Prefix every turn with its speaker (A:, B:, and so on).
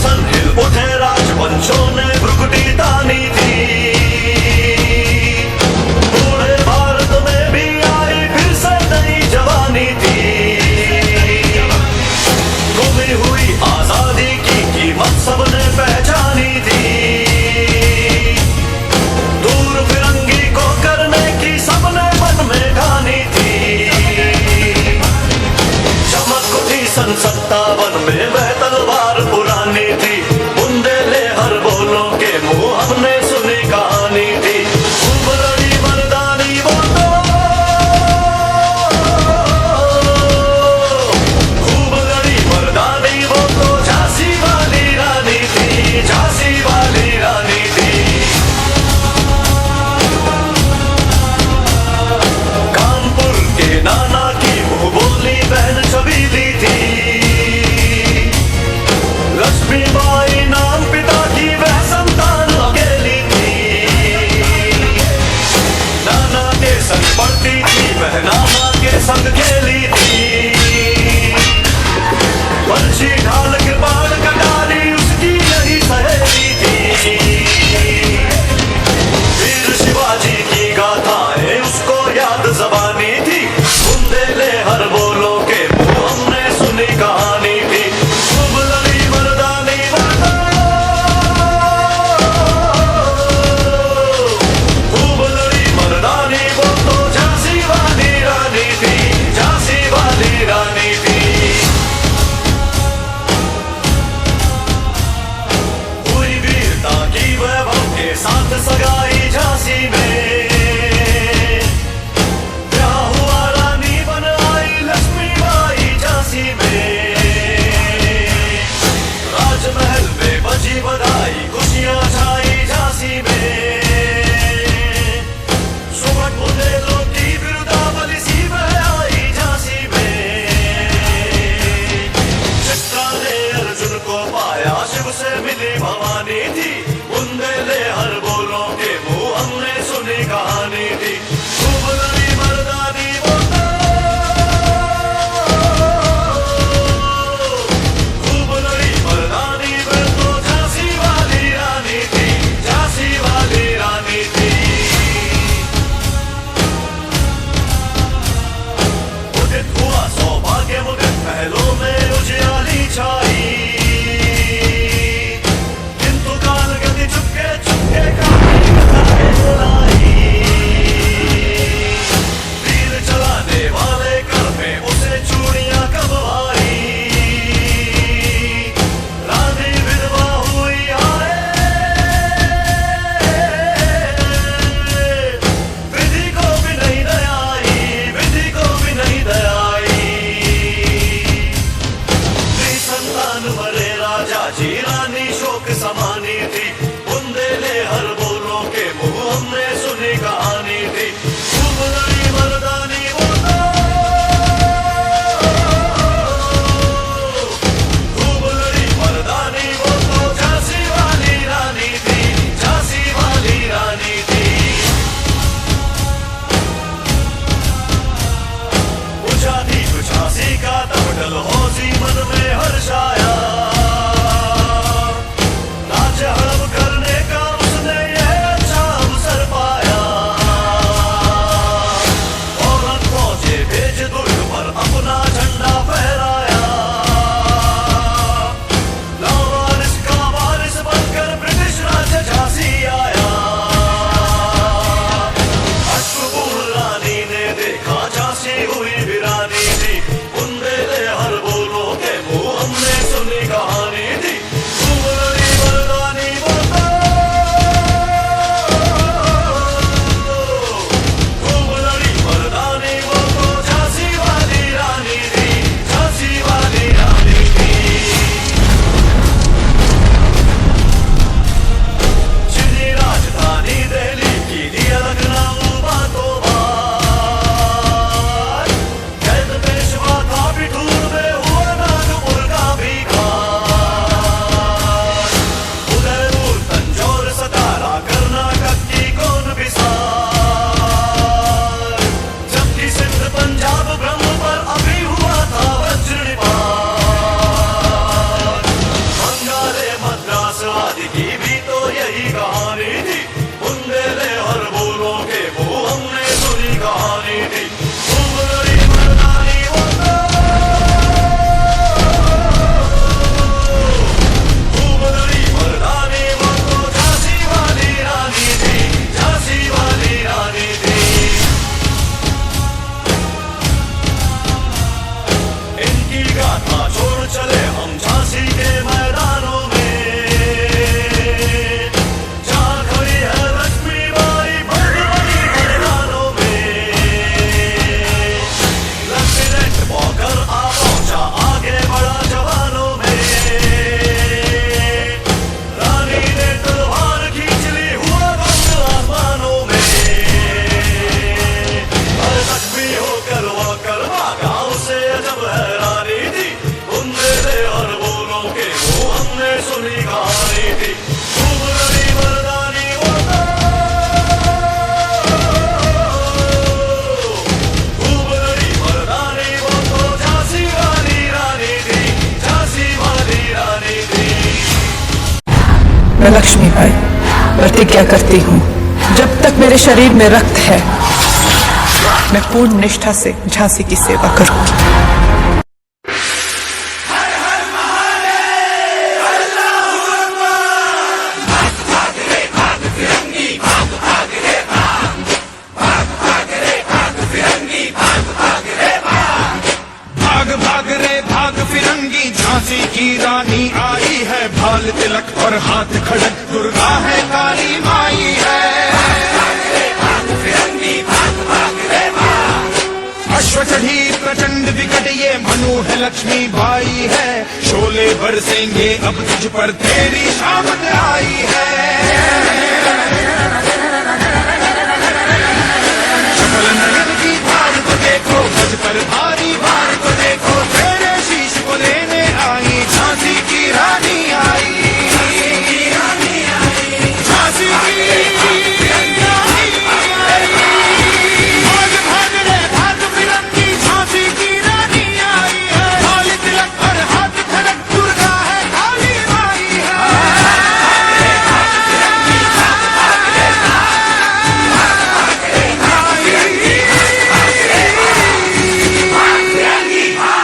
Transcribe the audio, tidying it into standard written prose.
A: सिंहासन हिल उठे, राजवंशों ने भ्रुकुटी तानी थी। पूरे भारत में भी आई फिर से नई जवानी थी। गुमी हुई आजादी की कीमत सबने पहचानी थी। दूर फिरंगी को करने की सबने मन में ठानी थी। चमक उठी सन 57 में वह तलवार पुरानी थी। बुंदेले हर बोलों के मुंह हमने सुनी कहानी थी। खूब लड़ी मर्दानी वो तो, खूब लड़ी मर्दानी वो तो झांसी वाली रानी थी, झांसी वाली रानी थी। कानपुर के नाना की मुंह बोली बहन छबीली थी। लक्ष्मीबाई नाम पिता की वह संतान अकेली थी। नाना के संग पढ़ती थी वह, नाना के संग खेली थी। बंशी ढाल के बाल कटारी उसकी यही सहेली थी। वीर शिवाजी की गाथाएं उसको याद ज़बानी थी। बुंदेले हर बोलों के मुंह हमने सुनी कहानी थी। खूब लड़ी मर्दानी वाला, खूब लड़ी मर्दानी वो तो झांसी वाली रानी थी, झांसी वाली रानी थी। हुई वीरता की वैभव के साथ सगाई झांसी में। ब्याह हुआ रानी बन आई लक्ष्मीबाई झांसी में। राजमहल में बजी बधाई, खुशियां छाई झांसी में। सुबह बुंदेलों की बिरुदावली सी बह आई झांसी में। चित्रा ने अर्जुन को पाया, शिव से मिली भवानी थी। बुंदेले हर बोलों के मुंह हमने सुनी कहानी थी। खूब लड़ी मर्दानी वो तो, खूब लड़ी मर्दानी वो तो झांसी वाली रानी थी, झांसी वाली रानी थी। उदित हुआ सौभाग्य मुदित महलों में उजियाली छाई। किंतु काल गति चुपके चुपके काफी कथाएं लाई। तीर चलाने वाले कर में उसे चूड़ियां कब आई। रानी विधवा हुई आए, विधि को भी नहीं दयाई, विधि को भी नहीं दयाई। संतान भरे राजा जी रानी शोक समानी थी। बुंदेले हर बोलों के मुंह हमने सुनी कहानी थी। खूब लड़ी मर्दानी वो तो, खूब लड़ी मर्दानी वो तो झांसी वाली रानी थी, झांसी वाली रानी थी। पूछा थी झांसी का तब डलहौसी मन में हर्ष आया। सुनी कहानी थी। खूब लड़ी मर्दानी वो तो, खूब लड़ी मर्दानी वो तो झांसी वाली रानी थी, झांसी वाली रानी थी।
B: मैं लक्ष्मीबाई प्रतिज्ञा करती हूँ, जब तक मेरे शरीर में रक्त है मैं पूर्ण निष्ठा से झांसी की सेवा करूँ।
C: फिरंगी झांसी की रानी आई है, भाल तिलक और हाथ खड़क दुर्गा है काली माई है। अश्व चढ़ी प्रचंड विकट ये मनु है लक्ष्मी बाई है, शोले बरसेंगे अब तुझ पर तेरी शामत आई है।